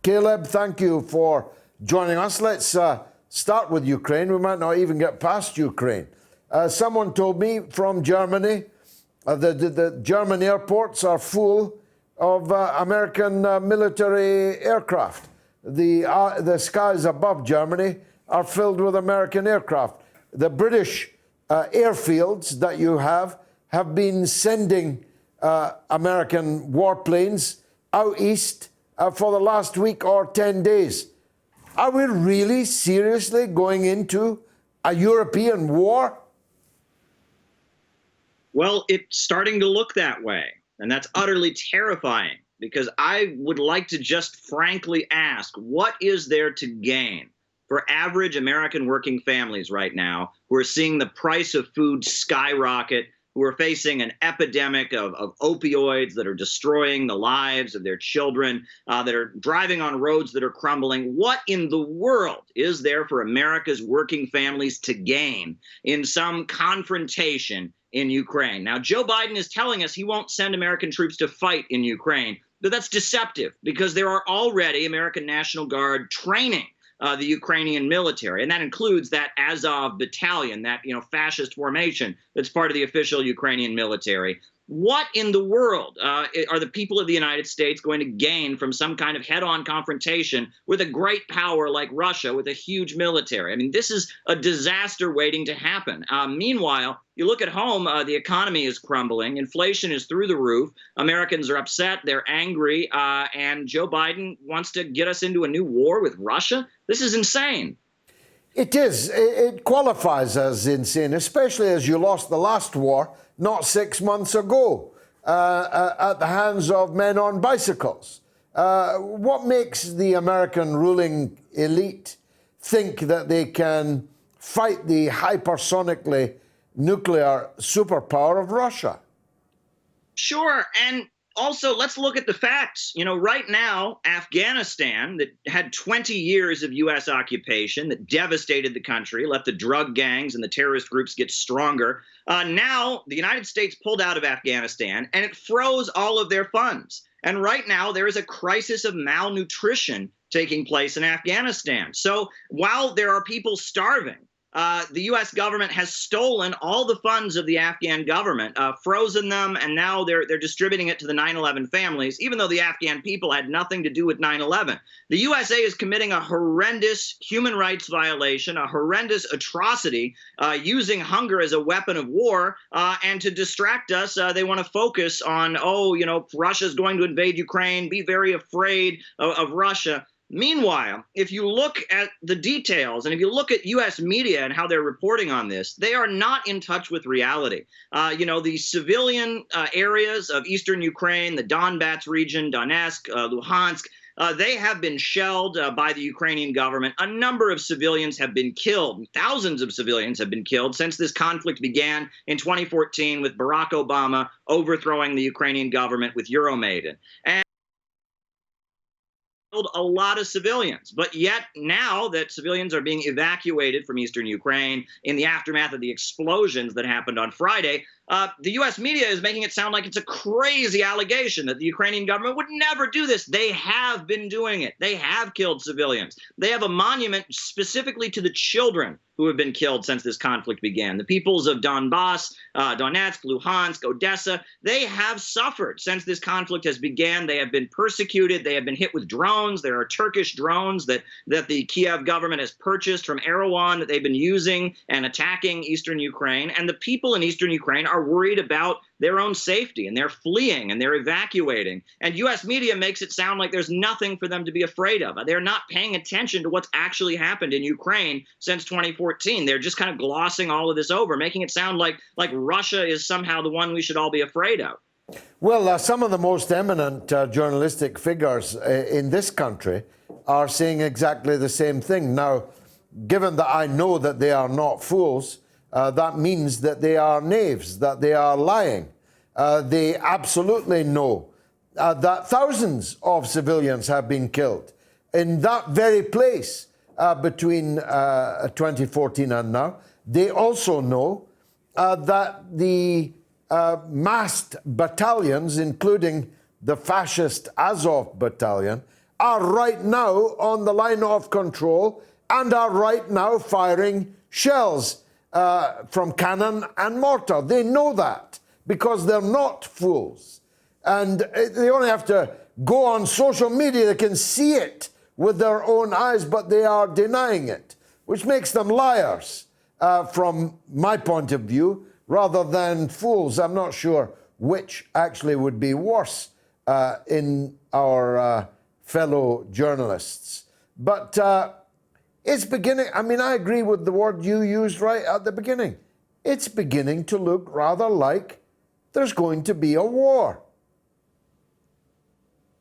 Caleb, thank you for joining us. Let's start with Ukraine. We might not even get past Ukraine. Someone told me from Germany the German airports are full of American military aircraft. The skies above Germany are filled with American aircraft. The British airfields that you have been sending American warplanes out east for the last week or 10 days. Are we really seriously going into a European war? Well, it's starting to look that way, and that's utterly terrifying, because I would like to just frankly ask, what is there to gain for average American working families right now who are seeing the price of food skyrocket, who are facing an epidemic of opioids that are destroying the lives of their children, that are driving on roads that are crumbling? What in the world is there for America's working families to gain in some confrontation in Ukraine? Now, Joe Biden is telling us he won't send American troops to fight in Ukraine, but that's deceptive, because there are already American National Guard training the Ukrainian military, and that includes that Azov battalion, that fascist formation that's part of the official Ukrainian military. What in the world are the people of the United States going to gain from some kind of head-on confrontation with a great power like Russia with a huge military? I mean, this is a disaster waiting to happen. Meanwhile, you look at home, the economy is crumbling. Inflation is through the roof. Americans are upset. They're angry. And Joe Biden wants to get us into a new war with Russia? This is insane. It is. It qualifies as insane, especially as you lost the last war not 6 months ago at the hands of men on bicycles. What makes the American ruling elite think that they can fight the hypersonically nuclear superpower of Russia? Sure. And also, let's look at the facts. Right now, Afghanistan, that had 20 years of U.S. occupation, that devastated the country, let the drug gangs and the terrorist groups get stronger. Now, the United States pulled out of Afghanistan, and it froze all of their funds. And right now, there is a crisis of malnutrition taking place in Afghanistan. So while there are people starving, the U.S. government has stolen all the funds of the Afghan government, frozen them, and now they're distributing it to the 9/11 families, even though the Afghan people had nothing to do with 9/11. The USA is committing a horrendous human rights violation, a horrendous atrocity, using hunger as a weapon of war, and to distract us, they want to focus on, Russia's going to invade Ukraine, be very afraid of Russia. Meanwhile, if you look at the details, and if you look at U.S. media and how they're reporting on this, they are not in touch with reality. The civilian areas of eastern Ukraine, the Donbas region, Donetsk, Luhansk, they have been shelled by the Ukrainian government. A number of civilians have been killed. Thousands of civilians have been killed since this conflict began in 2014 with Barack Obama overthrowing the Ukrainian government with Euromaidan. And a lot of civilians, but yet now that civilians are being evacuated from eastern Ukraine in the aftermath of the explosions that happened on Friday, the U.S. media is making it sound like it's a crazy allegation that the Ukrainian government would never do this. They have been doing it. They have killed civilians. They have a monument specifically to the children who have been killed since this conflict began. The peoples of Donbas, Donetsk, Luhansk, Odessa, they have suffered since this conflict has began. They have been persecuted. They have been hit with drones. There are Turkish drones that the Kiev government has purchased from Erdogan that they've been using and attacking eastern Ukraine. And the people in eastern Ukraine are worried about their own safety, and they're fleeing and they're evacuating. And U.S. media makes it sound like there's nothing for them to be afraid of. They're not paying attention to what's actually happened in Ukraine since 2014. They're just kind of glossing all of this over, making it sound like Russia is somehow the one we should all be afraid of. Well, some of the most eminent journalistic figures in this country are saying exactly the same thing. Now, given that I know that they are not fools, that means that they are knaves, that they are lying. They absolutely know that thousands of civilians have been killed in that very place between 2014 and now. They also know that the massed battalions, including the fascist Azov battalion, are right now on the line of control and are right now firing shells from cannon and mortar. They know that because they're not fools. And they only have to go on social media. They can see it with their own eyes, but they are denying it, which makes them liars from my point of view, rather than fools. I'm not sure which actually would be worse in our fellow journalists. But it's beginning, I mean, I agree with the word you used right at the beginning. It's beginning to look rather like there's going to be a war.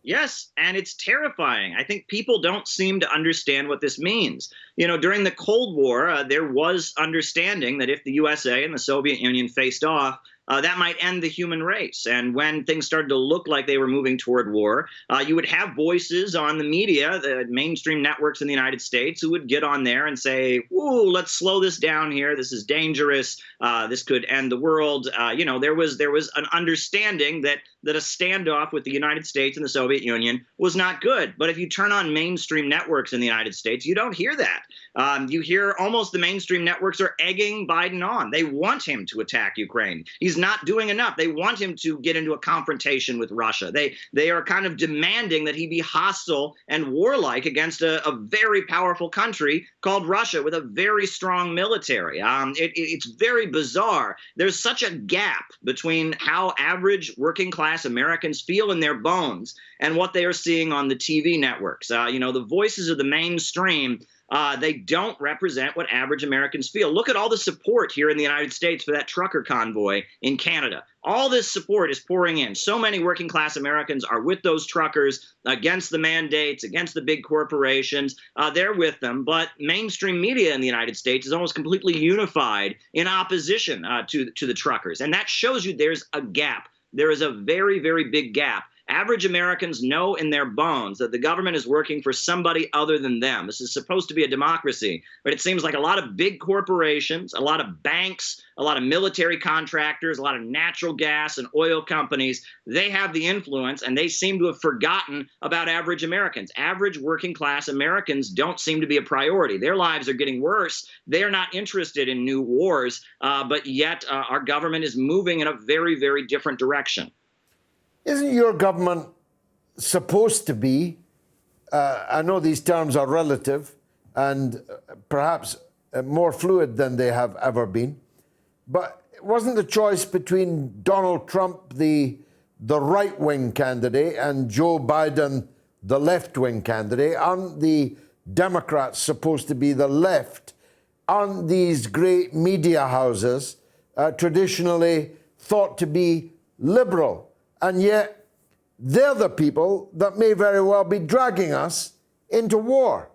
Yes, and it's terrifying. I think people don't seem to understand what this means. You know, during the Cold War, there was understanding that if the USA and the Soviet Union faced off, that might end the human race. And when things started to look like they were moving toward war, you would have voices on the media, the mainstream networks in the United States, who would get on there and say, "Whoa, let's slow this down here. This is dangerous. This could end the world." You know, there was an understanding that a standoff with the United States and the Soviet Union was not good. But if you turn on mainstream networks in the United States, you don't hear that. You hear almost the mainstream networks are egging Biden on. They want him to attack Ukraine. He's not doing enough. They want him to get into a confrontation with Russia. They are kind of demanding that he be hostile and warlike against a very powerful country called Russia with a very strong military. It's very bizarre. There's such a gap between how average working class Americans feel in their bones and what they are seeing on the TV networks. You know, the voices of the mainstream, they don't represent what average Americans feel. Look at all the support here in the United States for that trucker convoy in Canada. All this support is pouring in. So many working class Americans are with those truckers against the mandates, against the big corporations. They're with them. But mainstream media in the United States is almost completely unified in opposition to the truckers. And that shows you there's a gap. There is a very, very big gap. Average Americans know in their bones that the government is working for somebody other than them. This is supposed to be a democracy, but it seems like a lot of big corporations, a lot of banks, a lot of military contractors, a lot of natural gas and oil companies, they have the influence, and they seem to have forgotten about average Americans. Average working class Americans don't seem to be a priority. Their lives are getting worse. They're not interested in new wars, but yet our government is moving in a very, very different direction. Isn't your government supposed to be, I know these terms are relative and perhaps more fluid than they have ever been, but wasn't the choice between Donald Trump, the right-wing candidate, and Joe Biden, the left-wing candidate? Aren't the Democrats supposed to be the left? Aren't these great media houses traditionally thought to be liberal? And yet, they're the people that may very well be dragging us into war.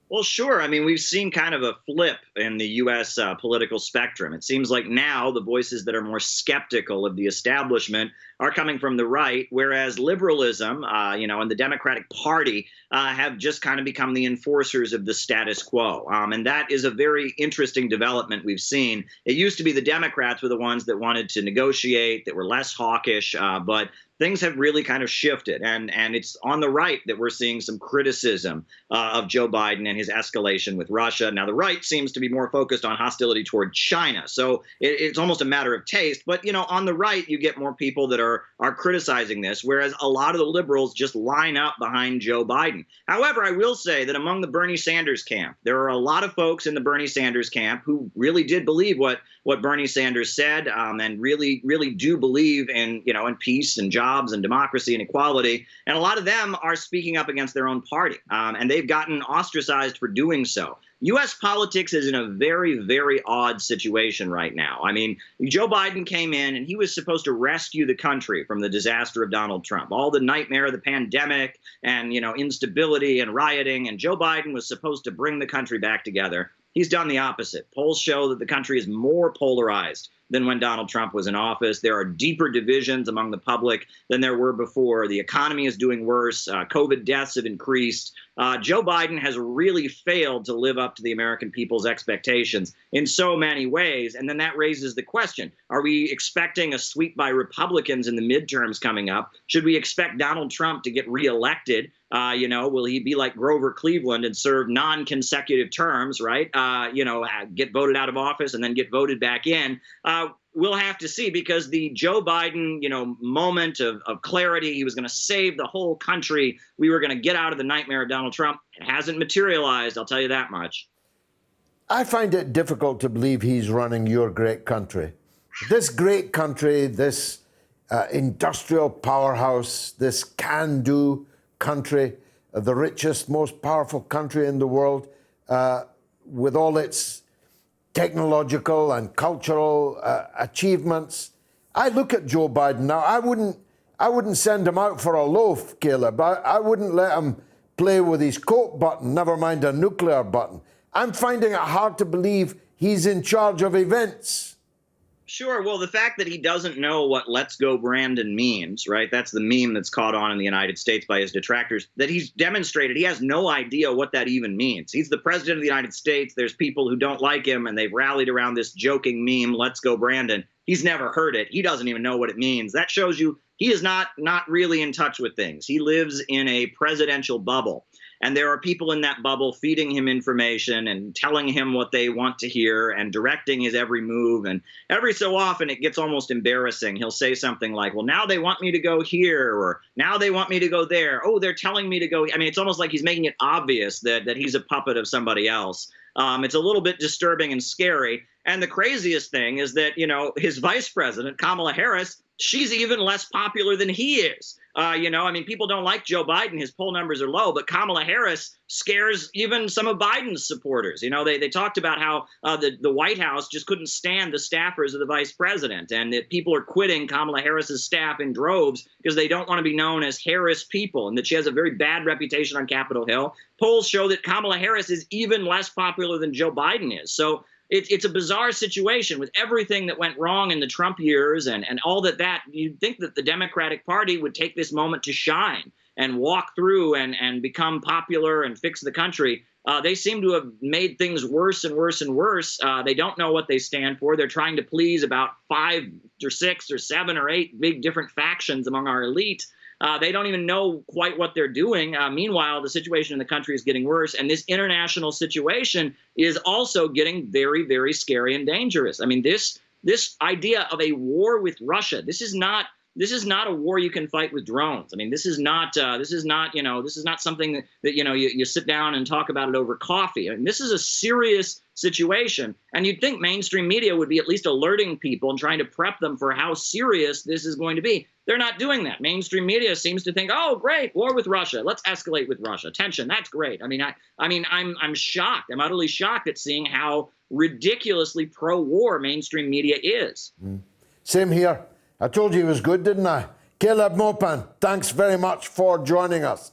Well, sure. I mean, we've seen kind of a flip in the U.S. Political spectrum. It seems like now the voices that are more skeptical of the establishment are coming from the right, whereas liberalism, and the Democratic Party have just kind of become the enforcers of the status quo. And that is a very interesting development we've seen. It used to be the Democrats were the ones that wanted to negotiate, that were less hawkish, but things have really kind of shifted, and it's on the right that we're seeing some criticism of Joe Biden and his escalation with Russia. Now, the right seems to be more focused on hostility toward China, so it's almost a matter of taste. But, on the right, you get more people that are criticizing this, whereas a lot of the liberals just line up behind Joe Biden. However, I will say that among the Bernie Sanders camp, there are a lot of folks in the Bernie Sanders camp who really did believe what Bernie Sanders said, and really, really do believe in peace and jobs and democracy and equality. And a lot of them are speaking up against their own party, and they've gotten ostracized for doing so. U.S. politics is in a very, very odd situation right now. I mean, Joe Biden came in and he was supposed to rescue the country from the disaster of Donald Trump, all the nightmare of the pandemic and, instability and rioting. And Joe Biden was supposed to bring the country back together. He's done the opposite. Polls show that the country is more polarized than when Donald Trump was in office. There are deeper divisions among the public than there were before. The economy is doing worse. COVID deaths have increased. Joe Biden has really failed to live up to the American people's expectations in so many ways. And then that raises the question, are we expecting a sweep by Republicans in the midterms coming up? Should we expect Donald Trump to get reelected? Will he be like Grover Cleveland and serve non-consecutive terms, right? Get voted out of office and then get voted back in. We'll have to see, because the Joe Biden, moment of clarity, he was going to save the whole country. We were going to get out of the nightmare of Donald Trump. It hasn't materialized, I'll tell you that much. I find it difficult to believe he's running your great country. This great country, this industrial powerhouse, this can-do country, the richest, most powerful country in the world, with all its technological and cultural achievements. I look at Joe Biden now. I wouldn't send him out for a loaf, Caleb. I wouldn't let him play with his coke button, never mind a nuclear button. I'm finding it hard to believe he's in charge of events. Sure. Well, the fact that he doesn't know what "Let's Go Brandon" means, right? That's the meme that's caught on in the United States by his detractors, that he's demonstrated he has no idea what that even means. He's the president of the United States. There's people who don't like him, and they've rallied around this joking meme, "Let's Go Brandon." He's never heard it. He doesn't even know what it means. That shows you he is not really in touch with things. He lives in a presidential bubble. And there are people in that bubble feeding him information and telling him what they want to hear and directing his every move. And every so often it gets almost embarrassing. He'll say something like, well, now they want me to go here, or now they want me to go there. Oh, they're telling me to go. I mean, it's almost like he's making it obvious that he's a puppet of somebody else. It's a little bit disturbing and scary. And the craziest thing is that, his vice president, Kamala Harris, she's even less popular than he is. People don't like Joe Biden. His poll numbers are low, but Kamala Harris scares even some of Biden's supporters. They talked about how the White House just couldn't stand the staffers of the vice president, and that people are quitting Kamala Harris's staff in droves because they don't want to be known as Harris people, and that she has a very bad reputation on Capitol Hill. Polls show that Kamala Harris is even less popular than Joe Biden is. So it's a bizarre situation with everything that went wrong in the Trump years and all that. You'd think that the Democratic Party would take this moment to shine and walk through and become popular and fix the country. They seem to have made things worse and worse and worse. They don't know what they stand for. They're trying to please about 5 or 6 or 7 or 8 big different factions among our elite. They don't even know quite what they're doing. Meanwhile, the situation in the country is getting worse. And this international situation is also getting very, very scary and dangerous. I mean, this idea of a war with Russia, this is not a war you can fight with drones. I mean, this is not something that you sit down and talk about it over coffee. I mean, this is a serious situation, and you'd think mainstream media would be at least alerting people and trying to prep them for how serious this is going to be. They're not doing that. Mainstream media seems to think, oh, great, war with Russia. Let's escalate with Russia. Tension, that's great. I'm shocked. I'm utterly shocked at seeing how ridiculously pro-war mainstream media is. Same here. I told you he was good, didn't I? Caleb Maupin, thanks very much for joining us.